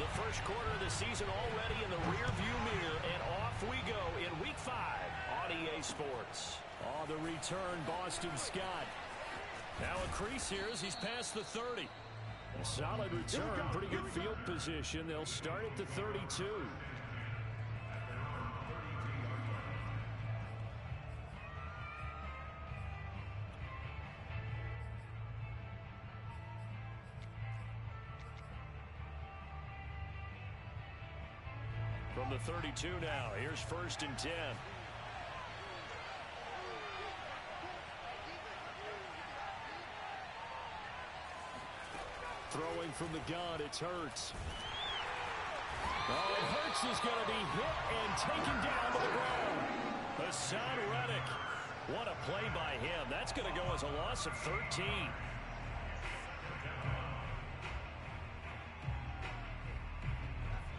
The first quarter of the season already in the rearview mirror, and off we go in Week 5 on EA Sports. On the return, Boston Scott. Now a crease here as he's past the 30. A solid return, pretty good field position. They'll start at the 32. From the 32 now, here's 1st and 10. Throwing from the gun, it's Hurts. Oh, and Hurts is going to be hit and taken down to the ground. Hassan Reddick. What a play by him. That's going to go as a loss of 13.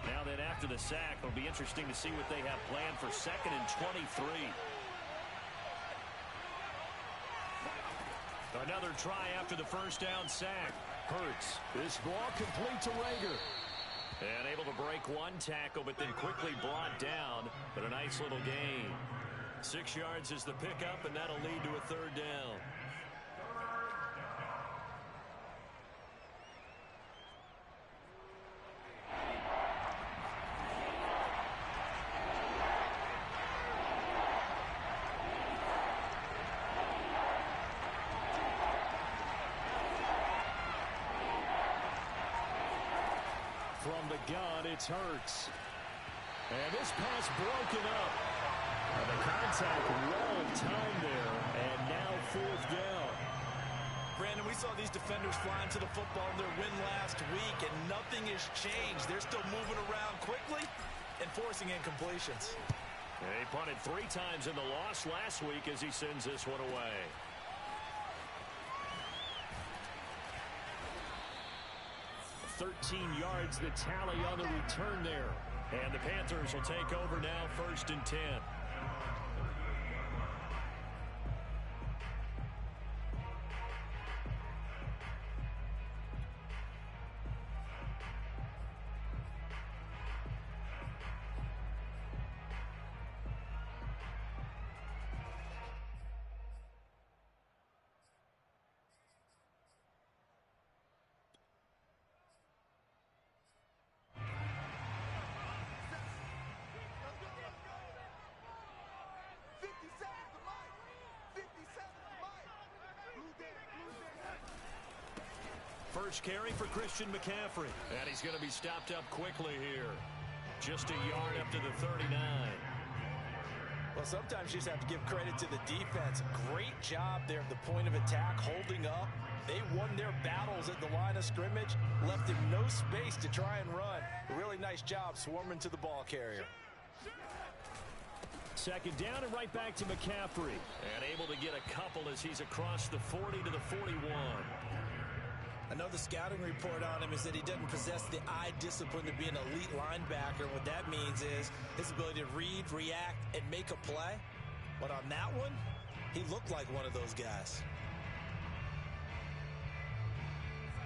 Now then, after the sack, it'll be interesting to see what they have planned for 2nd and 23. Another try after the first down sack. Hurts. This ball complete to Rager. And able to break one tackle, but then quickly brought down. But a nice little gain. 6 yards is the pickup, and that'll lead to a 3rd down. From the gun, it's Hurts. And this pass broken up. And the contact well timed there. And now 4th down. Brandon, we saw these defenders flying to the football in their win last week, and nothing has changed. They're still moving around quickly and forcing incompletions. And he punted 3 times in the loss last week as he sends this one away. $13 yards, the tally on the return there. And the Panthers will take over now, 1st and 10. First carry for Christian McCaffrey. And he's going to be stopped up quickly here. Just a yard up to the 39. Well, sometimes you just have to give credit to the defense. Great job there at the point of attack, holding up. They won their battles at the line of scrimmage, left him no space to try and run. A really nice job swarming to the ball carrier. 2nd down and right back to McCaffrey. And able to get a couple as he's across the 40 to the 41. I know the scouting report on him is that he doesn't possess the eye discipline to be an elite linebacker. What that means is his ability to read, react, and make a play. But on that one, he looked like one of those guys.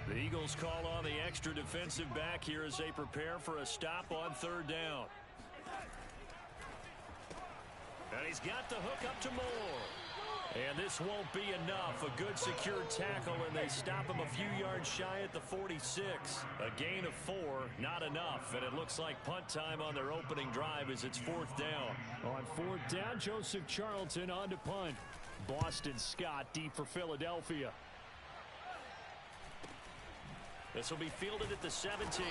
The Eagles call on the extra defensive back here as they prepare for a stop on 3rd down. And he's got the hook up to Moore. And this won't be enough. A good secure tackle, and they stop him a few yards shy at the 46. A gain of 4, not enough. And it looks like punt time on their opening drive as it's 4th down. On 4th down, Joseph Charlton on to punt. Boston Scott deep for Philadelphia. This will be fielded at the 17.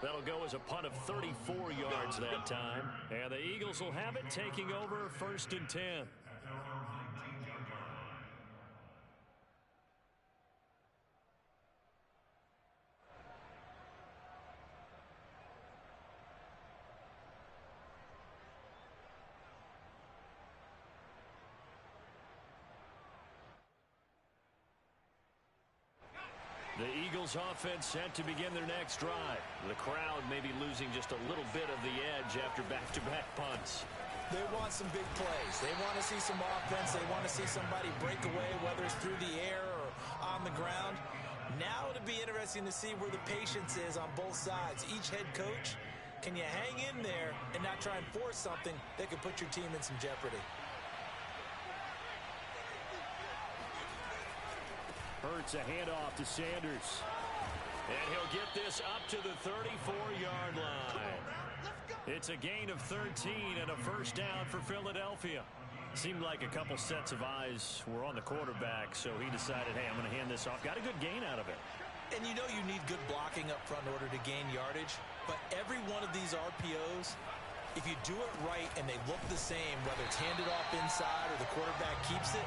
That'll go as a punt of 34 yards that time. And the Eagles will have it, taking over 1st and 10. The Eagles offense set to begin their next drive. The crowd may be losing just a little bit of the edge after back-to-back punts. They want some big plays. They want to see some offense. They want to see somebody break away, whether it's through the air or on the ground. Now it'll be interesting to see where the patience is on both sides. Each head coach, can you hang in there and not try and force something that could put your team in some jeopardy? Hurts a handoff to Sanders. And he'll get this up to the 34-yard line. It's a gain of 13 and a first down for Philadelphia. Seemed like a couple sets of eyes were on the quarterback, so he decided, hey, I'm going to hand this off. Got a good gain out of it. And you know you need good blocking up front in order to gain yardage. But every one of these RPOs, if you do it right and they look the same, whether it's handed off inside or the quarterback keeps it,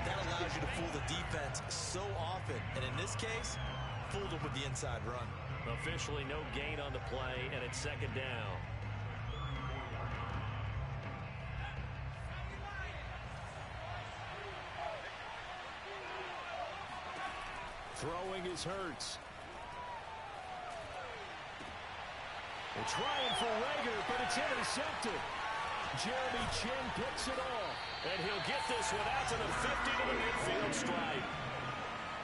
that allows you to fool the defense so often. And in this case, fooled them with the inside run. Officially no gain on the play, and it's second down. Throwing is Hurts. They're trying for Rager, but it's intercepted. Jeremy Chin picks it off. And he'll get this one out to the 50 to the midfield stripe.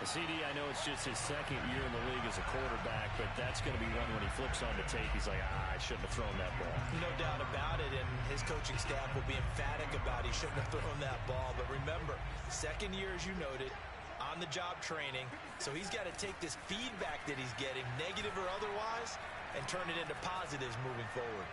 CD, I know it's just his second year in the league as a quarterback, but that's going to be one when he flips on the tape. He's like, I shouldn't have thrown that ball. No doubt about it, and his coaching staff will be emphatic about he shouldn't have thrown that ball. But remember, second year, as you noted, on-the-job training, so he's got to take this feedback that he's getting, negative or otherwise, and turn it into positives moving forward.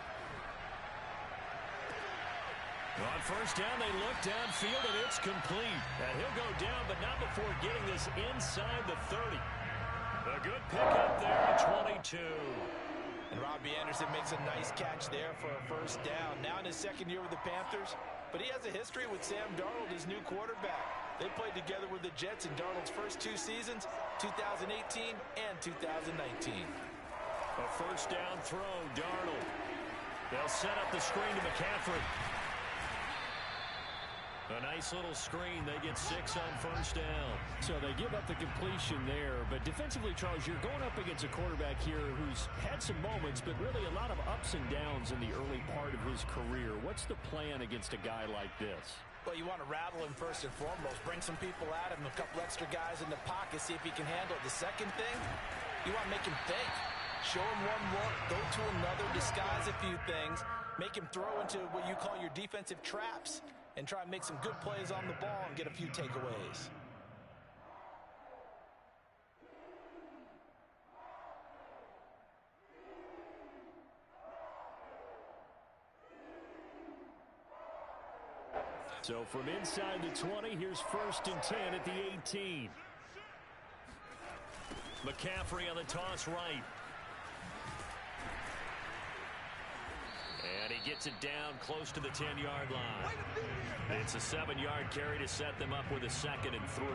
On first down, they look downfield, and it's complete. And he'll go down, but not before getting this inside the 30. A good pickup there at 22. And Robbie Anderson makes a nice catch there for a first down. Now in his second year with the Panthers, but he has a history with Sam Darnold, his new quarterback. They played together with the Jets in Darnold's first two seasons, 2018 and 2019. A first down throw, Darnold. They'll set up the screen to McCaffrey. A nice little screen. They get 6 on first down. So they give up the completion there. But defensively, Charles, you're going up against a quarterback here who's had some moments, but really a lot of ups and downs in the early part of his career. What's the plan against a guy like this? Well, you want to rattle him first and foremost. Bring some people at him, a couple extra guys in the pocket, see if he can handle it. The second thing, you want to make him think. Show him one look, go to another, disguise a few things, make him throw into what you call your defensive traps, and try and make some good plays on the ball and get a few takeaways. So from inside the 20, here's first and 10 at the 18. McCaffrey on the toss right. And he gets it down close to the 10-yard line. It's a 7-yard carry to set them up with a 2nd and 3.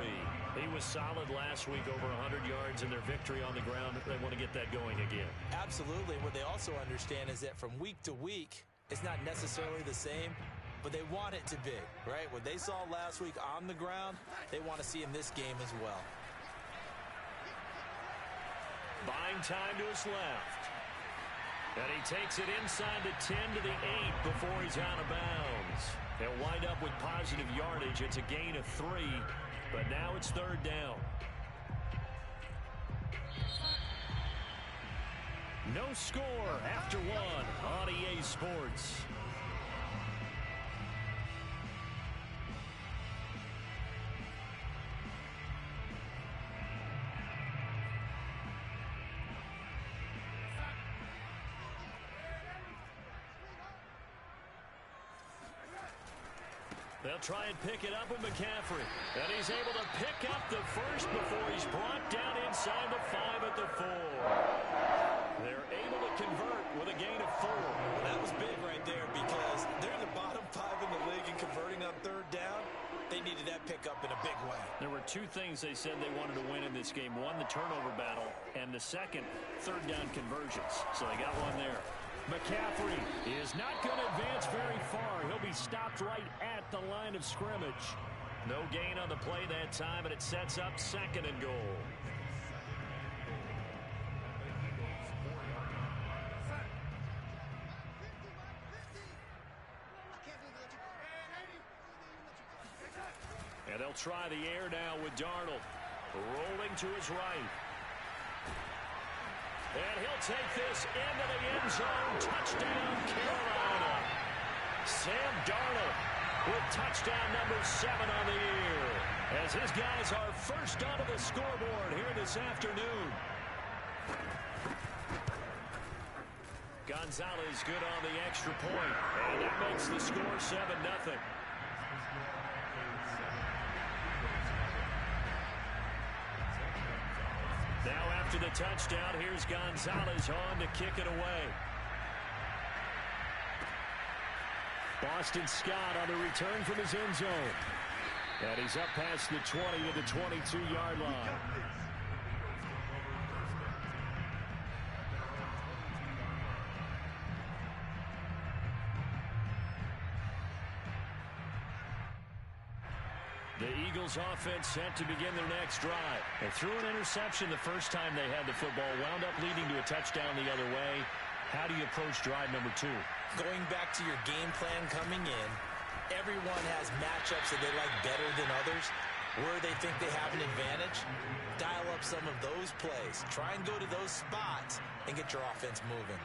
He was solid last week, over 100 yards in their victory on the ground. They want to get that going again. Absolutely. What they also understand is that from week to week, it's not necessarily the same, but they want it to be, right? What they saw last week on the ground, they want to see in this game as well. Buying time to his left. And he takes it inside the 10 to the 8 before he's out of bounds. He'll wind up with positive yardage. It's a gain of 3, but now it's third down. No score after 1 on EA Sports. They'll try and pick it up with McCaffrey. And he's able to pick up the first before he's brought down inside the 5 at the 4. They're able to convert with a gain of 4. Well, that was big right there because they're in the bottom 5 in the league and converting on third down. They needed that pickup in a big way. There were 2 things they said they wanted to win in this game. One, the turnover battle, and the second, third down conversions. So they got one there. McCaffrey is not going to advance very far. He'll be stopped right at the line of scrimmage. No gain on the play that time, and it sets up 2nd and goal. And they'll try the air now with Darnold. Rolling to his right. And he'll take this into the end zone. Touchdown, Carolina. Sam Darnold with touchdown number 7 on the year, as his guys are first onto the scoreboard here this afternoon. Gonzalez good on the extra point, and that makes the score 7-0. Now after the touchdown, here's Gonzalez on to kick it away. Boston Scott on the return from his end zone. And he's up past the 20 to the 22-yard line. The Eagles offense set to begin their next drive. They threw an interception the first time they had the football, wound up leading to a touchdown the other way. How do you approach drive number 2? Going back to your game plan coming in, everyone has matchups that they like better than others. Where they think they have an advantage, dial up some of those plays. Try and go to those spots and get your offense moving.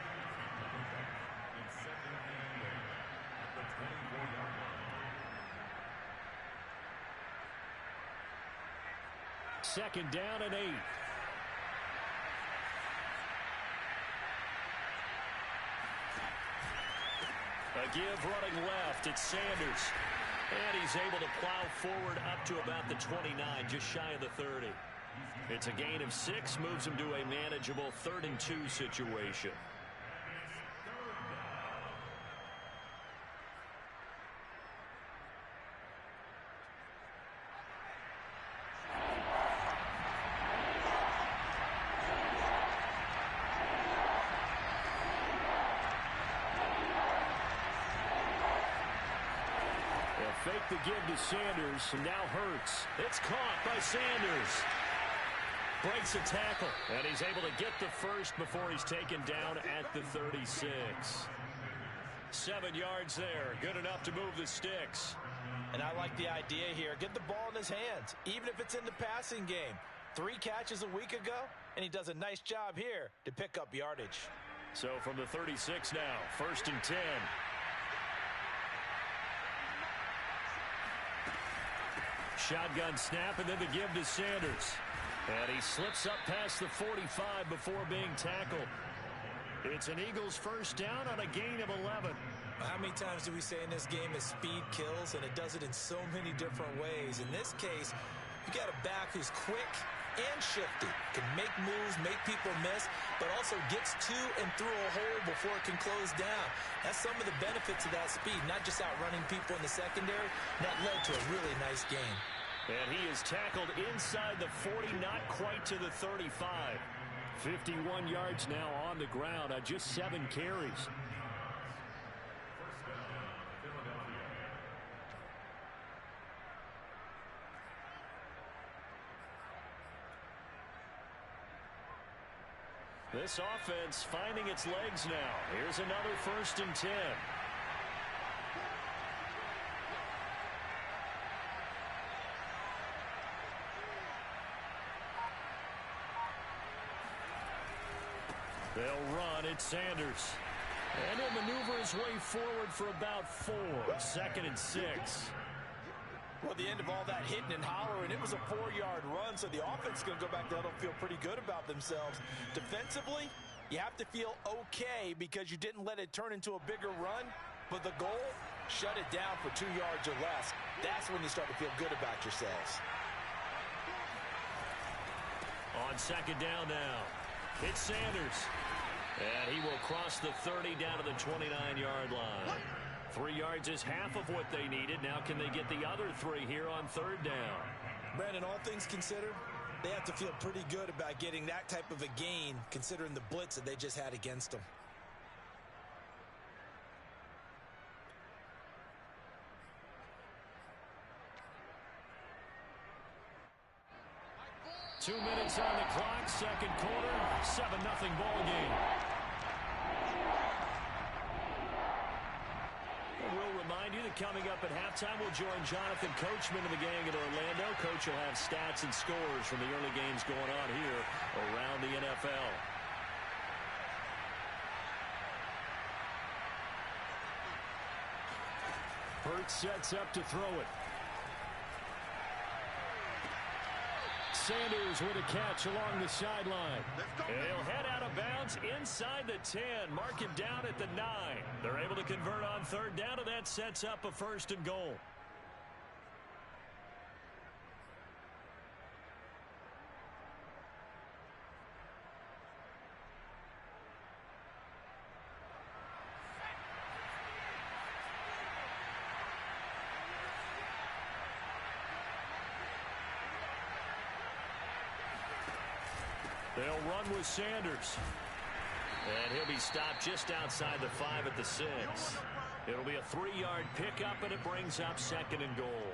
Second down and 8. A give running left. It's Sanders. And he's able to plow forward up to about the 29, just shy of the 30. It's a gain of 6, moves him to a manageable 3rd and 2 situation. Fake the give to Sanders, and now Hurts. It's caught by Sanders. Breaks a tackle, and he's able to get the first before he's taken down at the 36. 7 yards there, good enough to move the sticks. And I like the idea here. Get the ball in his hands, even if it's in the passing game. 3 catches a week ago, and he does a nice job here to pick up yardage. So from the 36 now, 1st and 10. Shotgun snap, and then the give to Sanders. And he slips up past the 45 before being tackled. It's an Eagles first down on a gain of 11. How many times do we say in this game that speed kills, and it does it in so many different ways? In this case, you got a back who's quick and shifty, can make moves, make people miss, but also gets to and through a hole before it can close down. That's some of the benefits of that speed, not just outrunning people in the secondary. That led to a really nice game. And he is tackled inside the 40, not quite to the 35. 51 yards now on the ground on just 7 carries. This offense finding its legs now. Here's another 1st and 10. They'll run. It's Sanders. And he'll maneuver his way forward for about 4. 2nd and 6. Well, the end of all that hitting and hollering, it was a 4-yard run, so the offense is going to go back there and feel pretty good about themselves. Defensively, you have to feel okay because you didn't let it turn into a bigger run, but the goal, shut it down for 2 yards or less. That's when you start to feel good about yourselves. On 2nd down now, it's Sanders. And he will cross the 30 down to the 29-yard line. 3 yards is half of what they needed. Now can they get the other 3 here on 3rd down? Brandon, all things considered, they have to feel pretty good about getting that type of a gain considering the blitz that they just had against them. Two minutes on the clock, 2nd quarter, 7-0 ball game. We'll remind you that coming up at halftime, we'll join Jonathan Coachman and the gang in Orlando. Coach will have stats and scores from the early games going on here around the NFL. sets up to throw it. Sanders with a catch along the sideline. He'll head out of bounds inside the 10. Mark him down at the 9. They're able to convert on third down, and that sets up a 1st and goal. They'll run with Sanders. And he'll be stopped just outside the 5 at the 6. It'll be a 3-yard pickup, and it brings up 2nd and goal.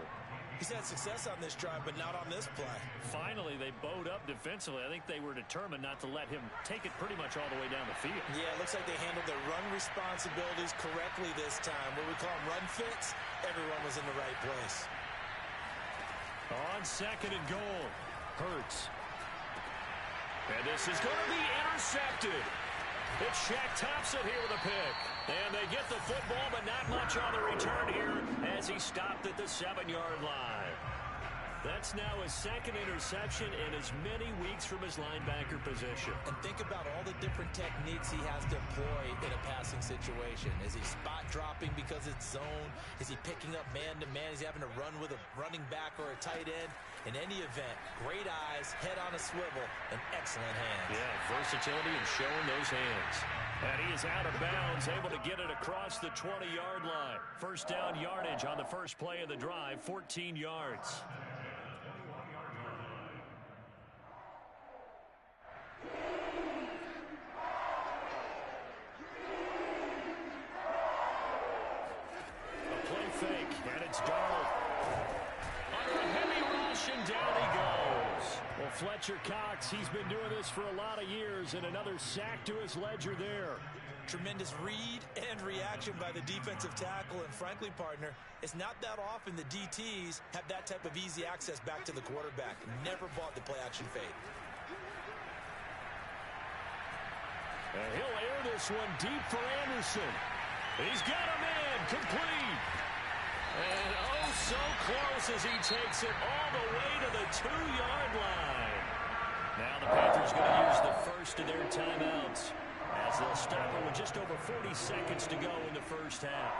He's had success on this drive, but not on this play. Finally, they bowed up defensively. I think they were determined not to let him take it pretty much all the way down the field. Yeah, it looks like they handled their run responsibilities correctly this time. What we call them run fits, everyone was in the right place. On 2nd and goal, Hurts. And this is going to be intercepted. It's Shaq Thompson here with a pick. And they get the football, but not much on the return here as he stopped at the 7-yard line. That's now his 2nd interception in as many weeks from his linebacker position. And think about all the different techniques he has to employ in a passing situation. Is he spot dropping because it's zone? Is he picking up man-to-man? Is he having to run with a running back or a tight end? In any event, great eyes, head on a swivel, and excellent hands. Yeah, versatility and showing those hands. And he is out of bounds, able to get it across the 20-yard line. 1st down yardage on the first play of the drive, 14 yards. A play fake, and it's Darnold. Under a heavy rush, and down he goes. Well, Fletcher Cox, he's been doing this for a lot of years, and another sack to his ledger there. Tremendous read and reaction by the defensive tackle, and frankly, partner, it's not that often the DTs have that type of easy access back to the quarterback. Never bought the play-action fade. And he'll air this one deep for Anderson. He's got him in, complete. And oh, so close as he takes it all the way to the 2-yard line. Now the Panthers going to use the first of their timeouts as they'll stop it with just over 40 seconds to go in the first half.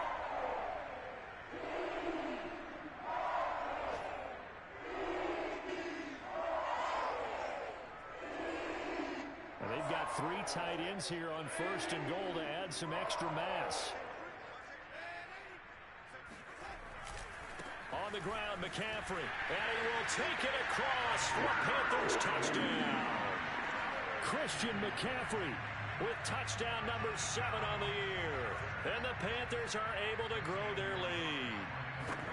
And they've got 3 tight ends here on 1st and goal to add some extra mass. On the ground, McCaffrey, and he will take it across for a Panthers touchdown. Christian McCaffrey with touchdown number 7 on the year. And the Panthers are able to grow their lead.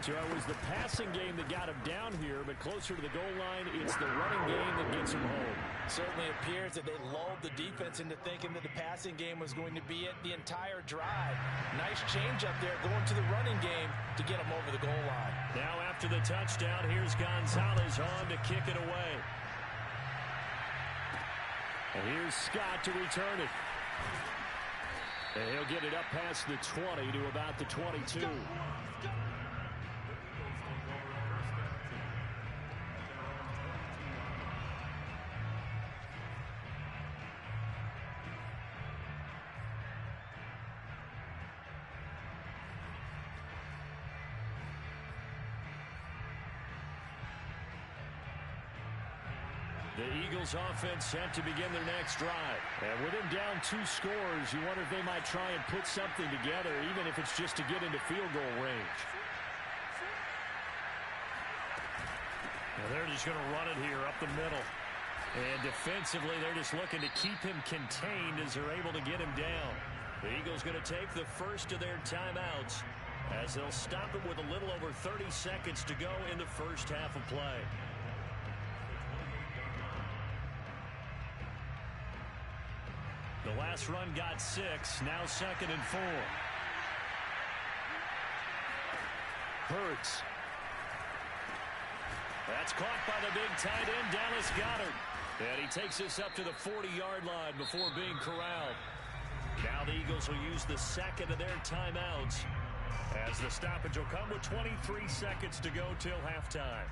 So it was the passing game that got him down here, but closer to the goal line, it's the running game that gets him home. Certainly appears that they lulled the defense into thinking that the passing game was going to be it the entire drive. Nice change up there going to the running game to get him over the goal line. Now after the touchdown, here's Gonzalez on to kick it away. And here's Scott to return it. And he'll get it up past the 20 to about the 22. The Eagles offense set to begin their next drive. And with him down 2 scores, you wonder if they might try and put something together, even if it's just to get into field goal range. Well, they're just going to run it here up the middle. And defensively, they're just looking to keep him contained as they're able to get him down. The Eagles going to take the first of their timeouts as they'll stop it with a little over 30 seconds to go in the first half of play. The last run got 6, now 2nd and 4. Hurts. That's caught by the big tight end, Dallas Goedert. And he takes this up to the 40-yard line before being corralled. Now the Eagles will use the 2nd of their timeouts As the stoppage will come with 23 seconds to go till halftime.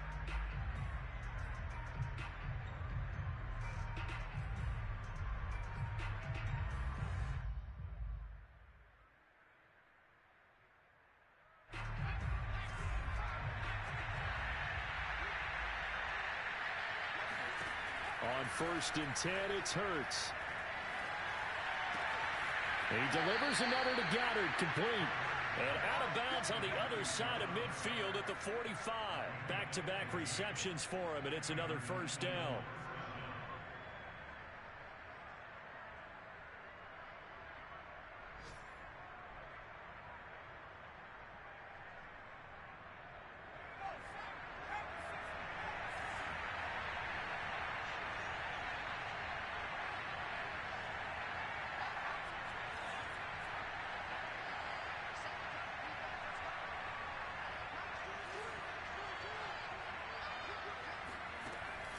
On 1st and 10, it's Hurts. He delivers another to Goddard, complete. And out of bounds on the other side of midfield at the 45. Back-to-back receptions for him, and it's another first down.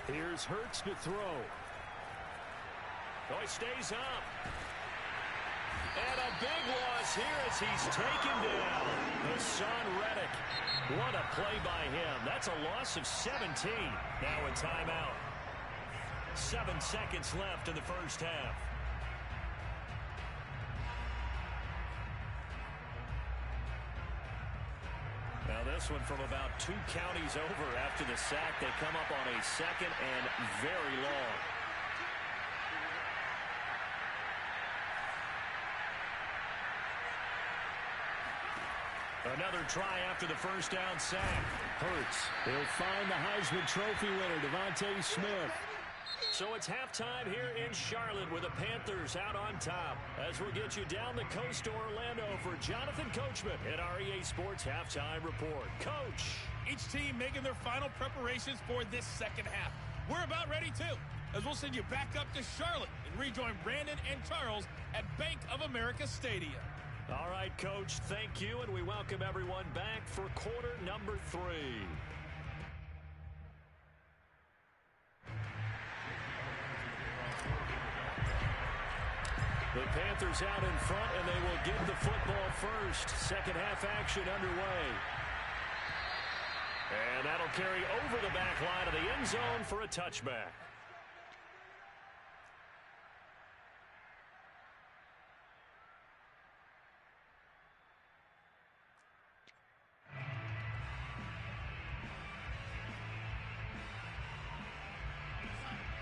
Here's Hurts to throw. Oh, he stays up. And a big loss here as he's taken down. Hassan Reddick. What a play by him. That's a loss of 17. Now in timeout. 7 seconds left in the first half. Now this one from about 2 counties over after the sack. They come up on a 2nd and very long. Another try after the first down sack. Hurts. He'll find the Heisman Trophy winner, Devontae Smith. So it's halftime here in Charlotte with the Panthers out on top. As we'll get you down the coast to Orlando for Jonathan Coachman at our EA Sports Halftime Report. Coach. Each team making their final preparations for this second half. We're about ready too, as we'll send you back up to Charlotte and rejoin Brandon and Charles at Bank of America Stadium. All right, Coach, thank you, and we welcome everyone back for quarter number 3. The Panthers out in front, and they will get the football first. Second half action underway. And that'll carry over the back line of the end zone for a touchback.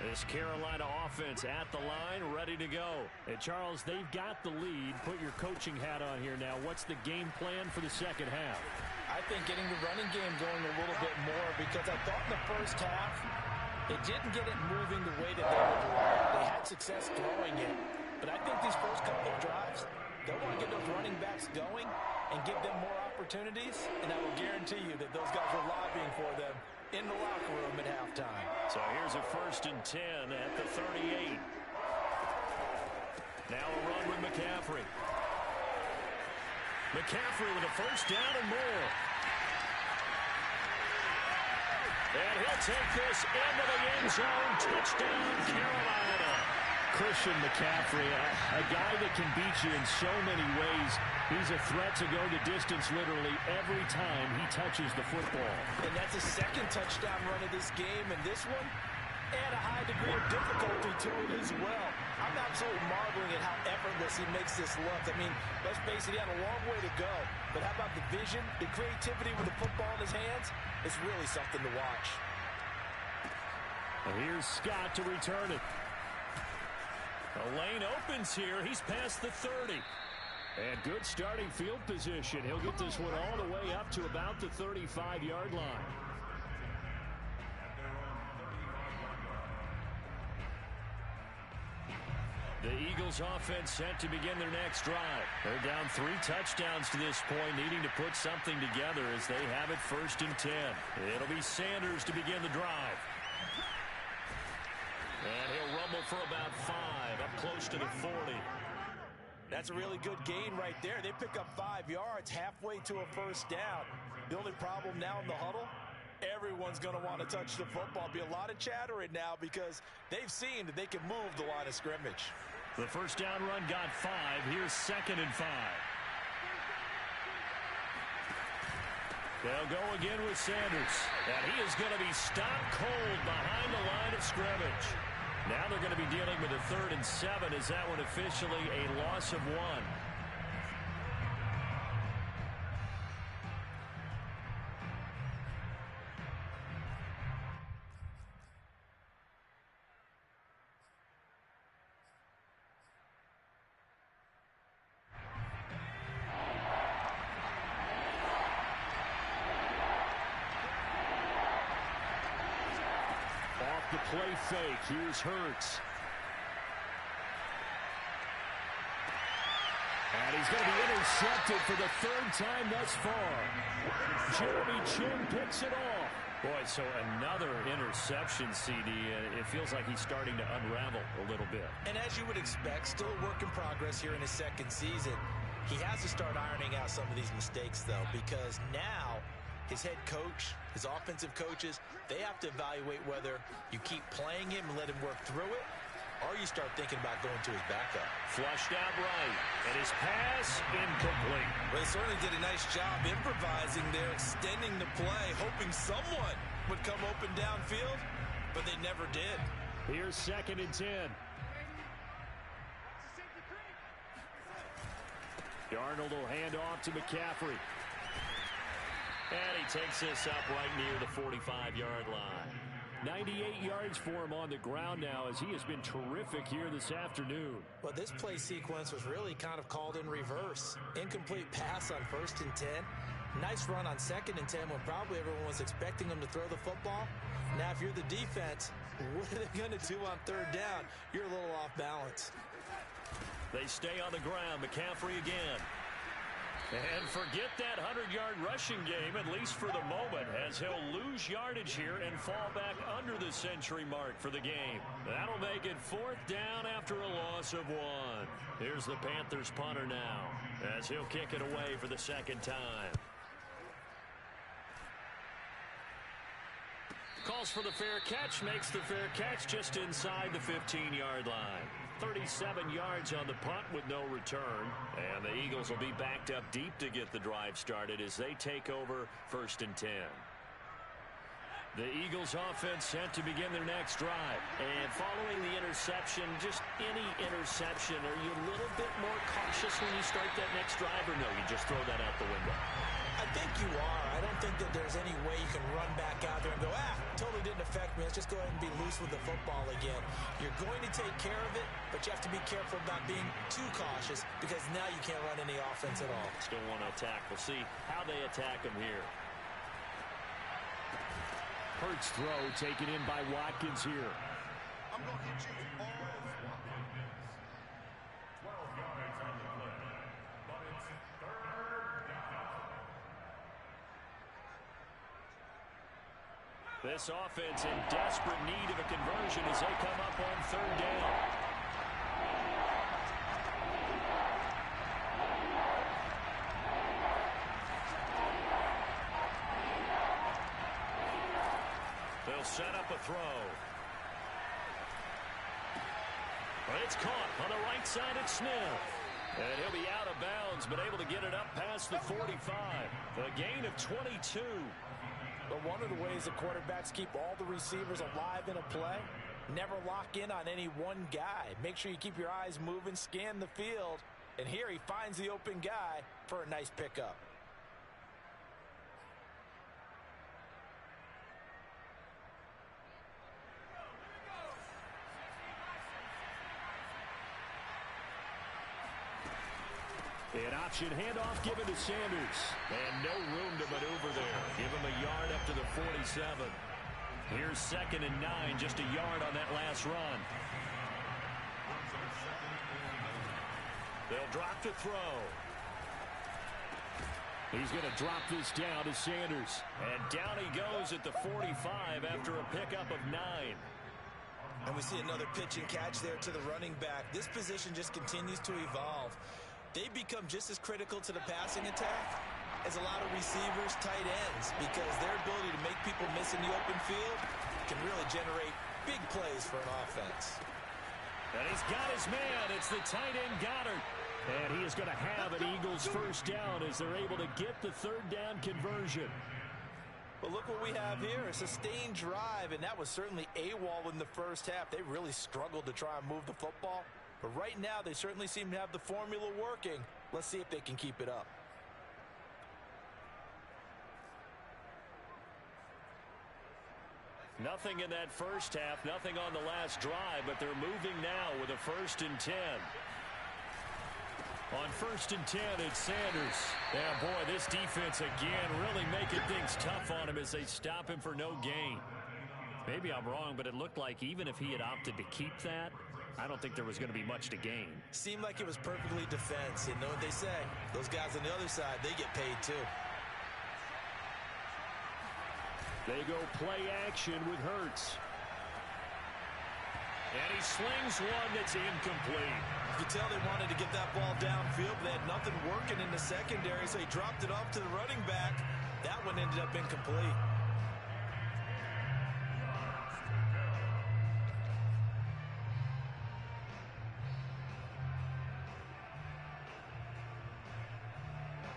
This Carolina offense at the line, ready to go. And Charles, they've got the lead. Put your coaching hat on here now. What's the game plan for the second half? I think getting the running game going a little bit more, because I thought in the first half they didn't get it moving the way that they would like. They had success throwing it, but I think these first couple of drives, they want to get those running backs going and give them more opportunities, and I will guarantee you that those guys were lobbying for them in the locker room at halftime. So here's a 1st and 10 at the 38. Now a run with McCaffrey. McCaffrey with a first down and more. And he'll take this into the end zone. Touchdown, Carolina. Christian McCaffrey, a guy that can beat you in so many ways. He's a threat to go the distance literally every time he touches the football. And that's his 2nd touchdown run of this game, and this one, add a high degree of difficulty to it as well. I'm absolutely marveling at how effortless he makes this look. I mean, let's face it, he had a long way to go. But how about the vision, the creativity with the football in his hands? It's really something to watch. And here's Scott to return it. The lane opens here. He's past the 30. And good starting field position. He'll get this one all the way up to about the 35-yard line. The Eagles offense set to begin their next drive. They're down 3 touchdowns to this point, needing to put something together as they have it 1st and 10. It'll be Sanders to begin the drive. And he'll rumble for about 5, up close to the 40. That's a really good gain right there. They pick up 5 yards halfway to a first down. The only problem now in the huddle, everyone's going to want to touch the football. Be a lot of chattering now because they've seen that they can move the line of scrimmage. The first down run got 5. Here's 2nd and 5. They'll go again with Sanders. And he is going to be stopped cold behind the line of scrimmage. Now they're going to be dealing with a 3rd and 7 as that one officially a loss of 1. The play fake. Here's Hurts. And he's going to be intercepted for the 3rd time thus far. Jeremy Chin picks it off. Boy, so another interception, CD. It feels like he's starting to unravel a little bit. And as you would expect, still a work in progress here in his 2nd season. He has to start ironing out some of these mistakes, though, because now his head coach, his offensive coaches, they have to evaluate whether you keep playing him and let him work through it, or you start thinking about going to his backup. Flushed out right, and his pass incomplete. Well, they certainly did a nice job improvising there, extending the play, hoping someone would come open downfield, but they never did. Here's 2nd and 10. Darnold will hand off to McCaffrey. And he takes this up right near the 45-yard line. 98 yards for him on the ground now as he has been terrific here this afternoon. Well, this play sequence was really kind of called in reverse. Incomplete pass on 1st and 10. Nice run on 2nd and 10 when probably everyone was expecting him to throw the football. Now, if you're the defense, what are they going to do on 3rd down? You're a little off balance. They stay on the ground. McCaffrey again. And forget that 100-yard rushing game, at least for the moment, as he'll lose yardage here and fall back under the century mark for the game. That'll make it 4th down after a loss of 1. Here's the Panthers punter now, as he'll kick it away for the 2nd time. Calls for the fair catch, makes the fair catch just inside the 15-yard line. 37 yards on the punt with no return. And the Eagles will be backed up deep to get the drive started as they take over 1st and 10. The Eagles offense set to begin their next drive. And following the interception, just any interception, are you a little bit more cautious when you start that next drive, or no, you just throw that out the window? I think you are. I don't think that there's any way you can run back out there and go, totally didn't affect me. Let's just go ahead and be loose with the football again. You're going to take care of it, but you have to be careful about being too cautious because now you can't run any offense at all. Still want to attack. We'll see how they attack him here. Hurts throw taken in by Watkins here. I'm going to hit you all 12 yards on the play, but it's 3rd down. This offense in desperate need of a conversion as they come up on 3rd down. They'll set up a throw. But it's caught on the right side at Smith. And he'll be out of bounds, but able to get it up past the 45. A gain of 22. But one of the ways that quarterbacks keep all the receivers alive in a play, never lock in on any one guy. Make sure you keep your eyes moving, scan the field. And here he finds the open guy for a nice pickup. An option handoff given to Sanders. And no room to maneuver there. Give him a yard up to the 47. Here's 2nd and 9, just a yard on that last run. They'll drop to throw. He's going to drop this down to Sanders. And down he goes at the 45 after a pickup of 9. And we see another pitch and catch there to the running back. This position just continues to evolve. They become just as critical to the passing attack as a lot of receivers, tight ends, because their ability to make people miss in the open field can really generate big plays for an offense. And he's got his man. It's the tight end Goddard. And he is going to have an Eagles first down as they're able to get the third down conversion. Well, look what we have here, a sustained drive, and that was certainly AWOL in the first half. They really struggled to try and move the football. But right now, they certainly seem to have the formula working. Let's see if they can keep it up. Nothing in that first half, nothing on the last drive, but they're moving now with a 1st and 10. On 1st and 10, it's Sanders. Yeah, boy, this defense again really making things tough on him as they stop him for no gain. Maybe I'm wrong, but it looked like even if he had opted to keep that, I don't think there was going to be much to gain. Seemed like it was perfectly defense, and know what they say. Those guys on the other side, they get paid too. They go play action with Hurts. And he slings one that's incomplete. You could tell they wanted to get that ball downfield, but they had nothing working in the secondary, so he dropped it off to the running back. That one ended up incomplete.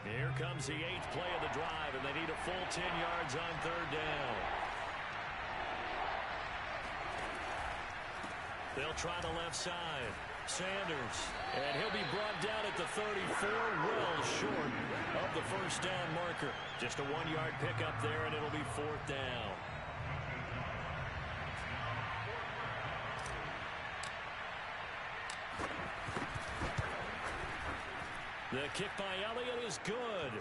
Here comes the 8th play of the drive, and they need a full 10 yards on 3rd down. They'll try the left side. Sanders, and he'll be brought down at the 34, well short of the first down marker. Just a 1-yard pickup there, and it'll be 4th down. The kick by Elliott is good.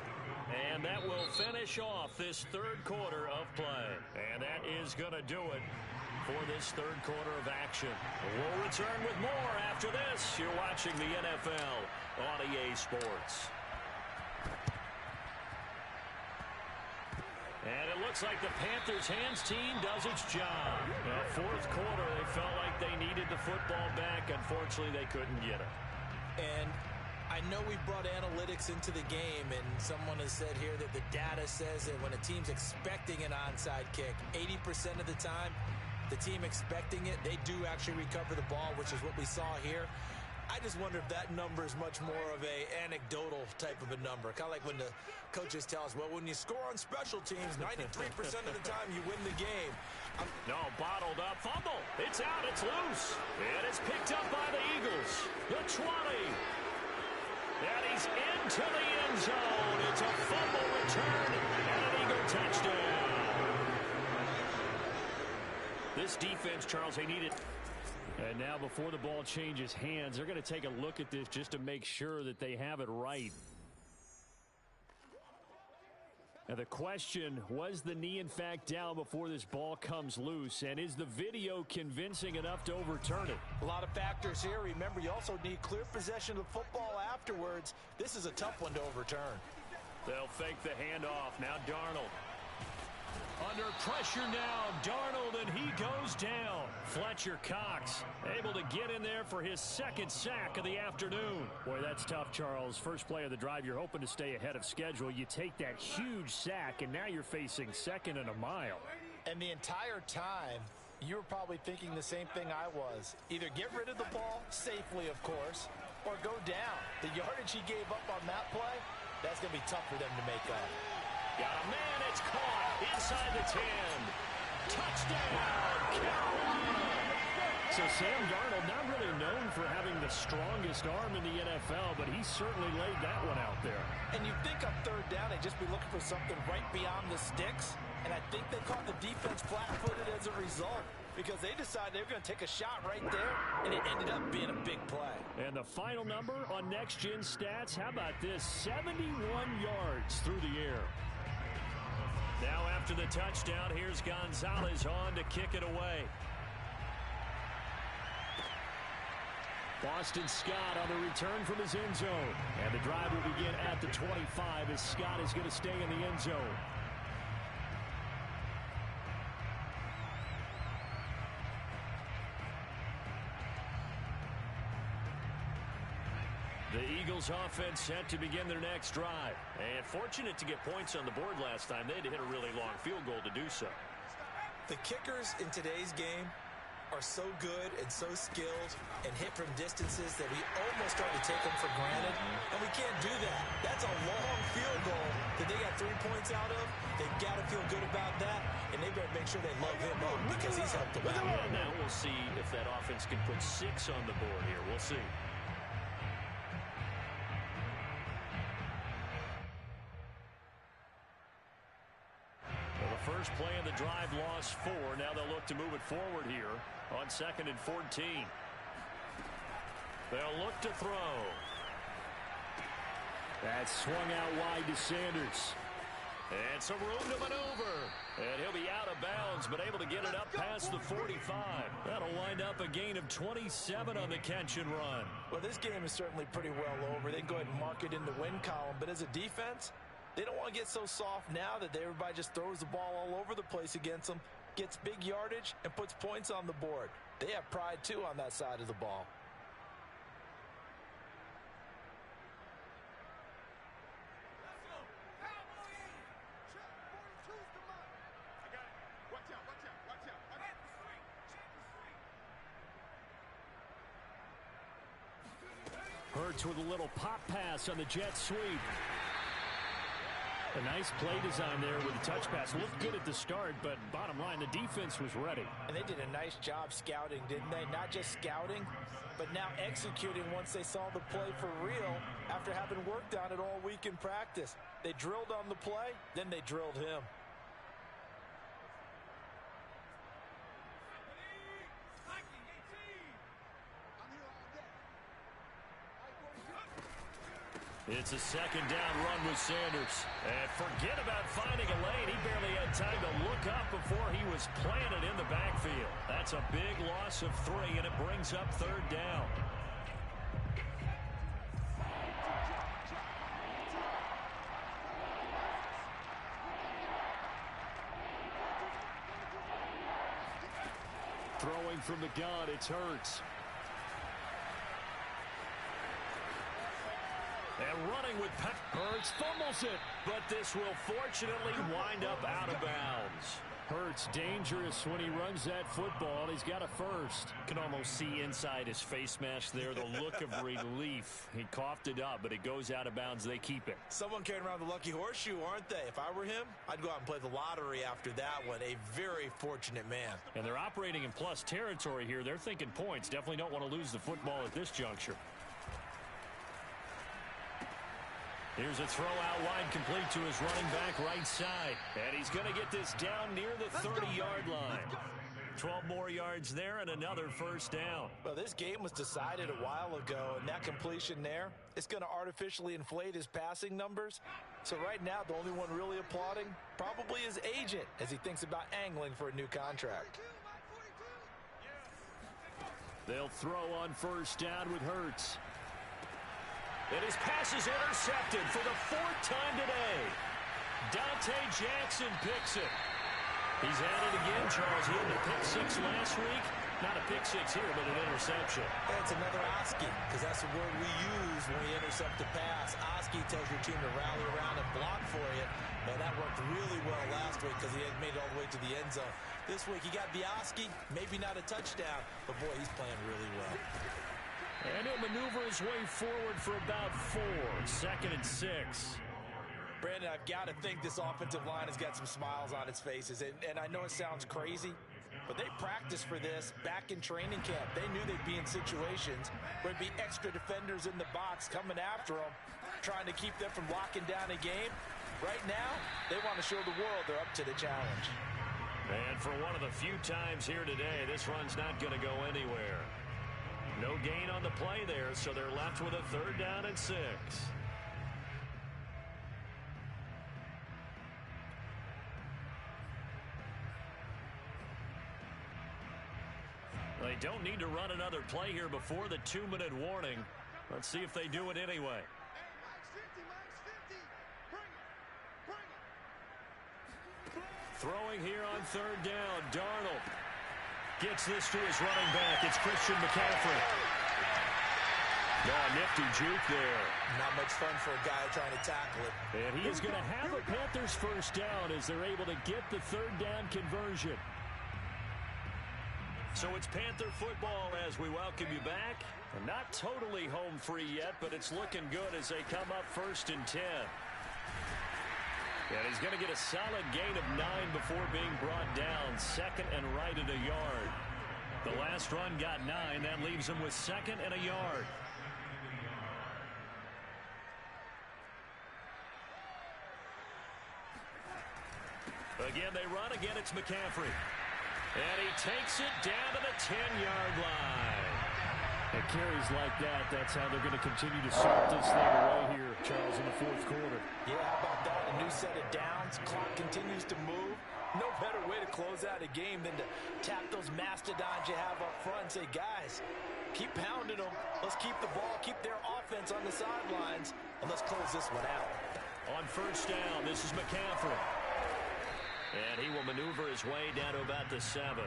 And that will finish off this 3rd quarter of play. And that is going to do it for this 3rd quarter of action. We'll return with more after this. You're watching the NFL on EA Sports. And it looks like the Panthers hands team does its job. The 4th quarter, they felt like they needed the football back. Unfortunately, they couldn't get it. And I know we brought analytics into the game, and someone has said here that the data says that when a team's expecting an onside kick, 80% of the time, the team expecting it, they do actually recover the ball, which is what we saw here. I just wonder if that number is much more of a anecdotal type of a number. Kind of like when the coaches tell us, well, when you score on special teams, 93% of the time you win the game. No, bottled up. Fumble. It's out. It's loose. And it's picked up by the Eagles. The 20. And he's into the end zone. It's a fumble return and an Eagle touchdown. This defense, Charles, they need it. And now before the ball changes hands, they're going to take a look at this just to make sure that they have it right. Now the question, was the knee in fact down before this ball comes loose? And is the video convincing enough to overturn it? A lot of factors here. Remember, you also need clear possession of the football afterwards. This is a tough one to overturn. They'll fake the handoff. Now Darnold. Under pressure now, Darnold, and he goes down. Fletcher Cox able to get in there for his 2nd sack of the afternoon. Boy, that's tough, Charles. First play of the drive, you're hoping to stay ahead of schedule. You take that huge sack, and now you're facing 2nd and a mile. And the entire time, you were probably thinking the same thing I was. Either get rid of the ball, safely, of course, or go down. The yardage he gave up on that play, that's going to be tough for them to make up. Got a man, it's caught inside the 10. Touchdown, Carolina. So Sam Darnold, not really known for having the strongest arm in the NFL, but he certainly laid that one out there. And you think on 3rd down, they'd just be looking for something right beyond the sticks. And I think they caught the defense flat-footed as a result, because they decided they were going to take a shot right there, and it ended up being a big play. And the final number on Next Gen Stats, how about this? 71 yards through the air. Now after the touchdown, here's Gonzalez on to kick it away. Boston Scott on the return from his end zone. And the drive will begin at the 25 as Scott is going to stay in the end zone. The Eagles offense set to begin their next drive. And fortunate to get points on the board last time. They had to hit a really long field goal to do so. The kickers in today's game, are so good and so skilled and hit from distances that we almost start to take them for granted, and we can't do that. That's a long field goal that they got 3 points out of. They've got to feel good about that, and they better make sure they love him up because he's helped them out. Yeah, now we'll see if that offense can put 6 on the board here. We'll see. First play of the drive, lost 4. Now they'll look to move it forward here on 2nd and 14. They'll look to throw. That's swung out wide to Sanders. And some room to maneuver. And he'll be out of bounds, but able to get it up past the 45. That'll wind up a gain of 27 on the catch and run. Well, this game is certainly pretty well over. They can go ahead and mark it in the win column, but as a defense, they don't want to get so soft now that everybody just throws the ball all over the place against them, gets big yardage, and puts points on the board. They have pride, too, on that side of the ball. Hurts with a little pop pass on the jet sweep. A nice play design there with the touch pass. Looked good at the start, but bottom line, the defense was ready. And they did a nice job scouting, didn't they? Not just scouting, but now executing once they saw the play for real after having worked on it all week in practice. They drilled on the play, then they drilled him. It's a 2nd down run with Sanders. And forget about finding a lane. He barely had time to look up before he was planted in the backfield. That's a big loss of 3, and it brings up 3rd down. Throwing from the gun, it's Hurts. And running with Hurts fumbles it, but this will fortunately wind up out of bounds. Hurts dangerous when he runs that football. He's got a first. Can almost see inside his face mask there the look of relief. He coughed it up, but it goes out of bounds. They keep it. Someone carrying around the lucky horseshoe, aren't they? If I were him, I'd go out and play the lottery after that one. A very fortunate man. And they're operating in plus territory here. They're thinking points. Definitely don't want to lose the football at this juncture. Here's a throw out wide, complete to his running back right side. And he's going to get this down near the 30-yard line. 12 more yards there and another first down. Well, this game was decided a while ago, and that completion there, it's going to artificially inflate his passing numbers. So right now, the only one really applauding probably his agent as he thinks about angling for a new contract. They'll throw on first down with Hurts. And his pass is intercepted for the 4th time today. Dante Jackson picks it. He's at it again, Charles. He had a pick 6 last week. Not a pick 6 here, but an interception. It's another Oski, because that's the word we use when we intercept the pass. Oski tells your team to rally around and block for you. And that worked really well last week because he had made it all the way to the end zone. This week he got the Oski, maybe not a touchdown, but boy, he's playing really well. And he'll maneuver his way forward for about 4. 2nd and 6. Brandon, I've got to think this offensive line has got some smiles on its faces. And I know it sounds crazy, but they practiced for this back in training camp. They knew they'd be in situations where there'd be extra defenders in the box coming after them, trying to keep them from locking down a game. Right now, they want to show the world they're up to the challenge. And for one of the few times here today, this run's not going to go anywhere. No gain on the play there, so they're left with a 3rd down and 6. They don't need to run another play here before the 2-minute warning. Let's see if they do it anyway. Throwing here on 3rd down, Darnold gets this to his running back. It's Christian McCaffrey. Oh, nifty juke there. Not much fun for a guy trying to tackle it. And he is going to have a Panthers first down as they're able to get the 3rd down conversion. So it's Panther football as we welcome you back. Not totally home free yet, but it's looking good as they come up 1st and 10. And he's going to get a solid gain of 9 before being brought down. 2nd and right at a yard. The last run got 9. That leaves him with 2nd and a yard. Again, they run. Again, it's McCaffrey. And he takes it down to the 10-yard line. At carries like that, that's how they're going to continue to sort this thing away here, Charles, in the 4th quarter. Yeah, how about that? A new set of downs. Clock continues to move. No better way to close out a game than to tap those mastodons you have up front and say, guys, keep pounding them. Let's keep the ball, keep their offense on the sidelines, and let's close this one out. On 1st down, this is McCaffrey. And he will maneuver his way down to about the 7.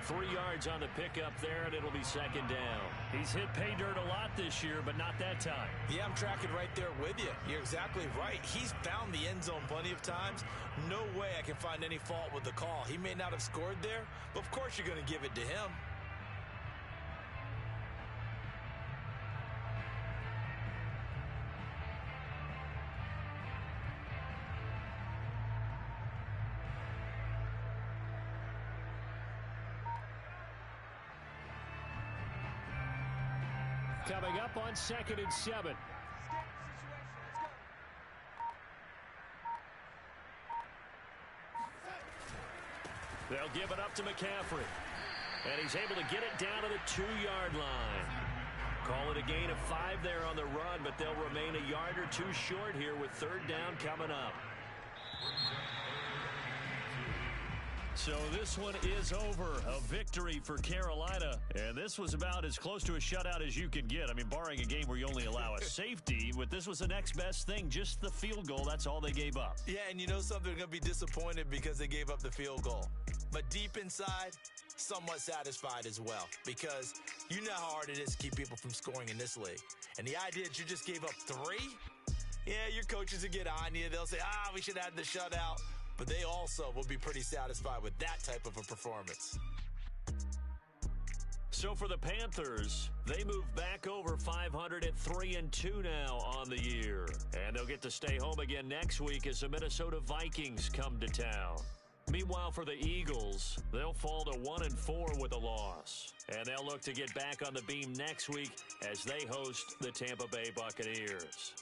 3 yards on the pickup there, and it'll be 2nd down. He's hit pay dirt a lot this year, but not that time. Yeah, I'm tracking right there with you. You're exactly right. He's found the end zone plenty of times. No way I can find any fault with the call. He may not have scored there, but of course you're going to give it to him. Coming up on 2nd and 7. They'll give it up to McCaffrey. And he's able to get it down to the 2-yard line. Call it a gain of 5 there on the run, but they'll remain a yard or 2 short here with 3rd down coming up. So this one is over. A victory for Carolina. And this was about as close to a shutout as you can get. I mean, barring a game where you only allow a safety, but this was the next best thing. Just the field goal. That's all they gave up. Yeah, and you know something, they're going to be disappointed because they gave up the field goal. But deep inside, somewhat satisfied as well. Because you know how hard it is to keep people from scoring in this league. And the idea that you just gave up 3, yeah, your coaches will get on you. They'll say, we should have the shutout. But they also will be pretty satisfied with that type of a performance. So for the Panthers, they move back over 500 at 3-2 now on the year. And they'll get to stay home again next week as the Minnesota Vikings come to town. Meanwhile, for the Eagles, they'll fall to 1-4 with a loss. And they'll look to get back on the beam next week as they host the Tampa Bay Buccaneers.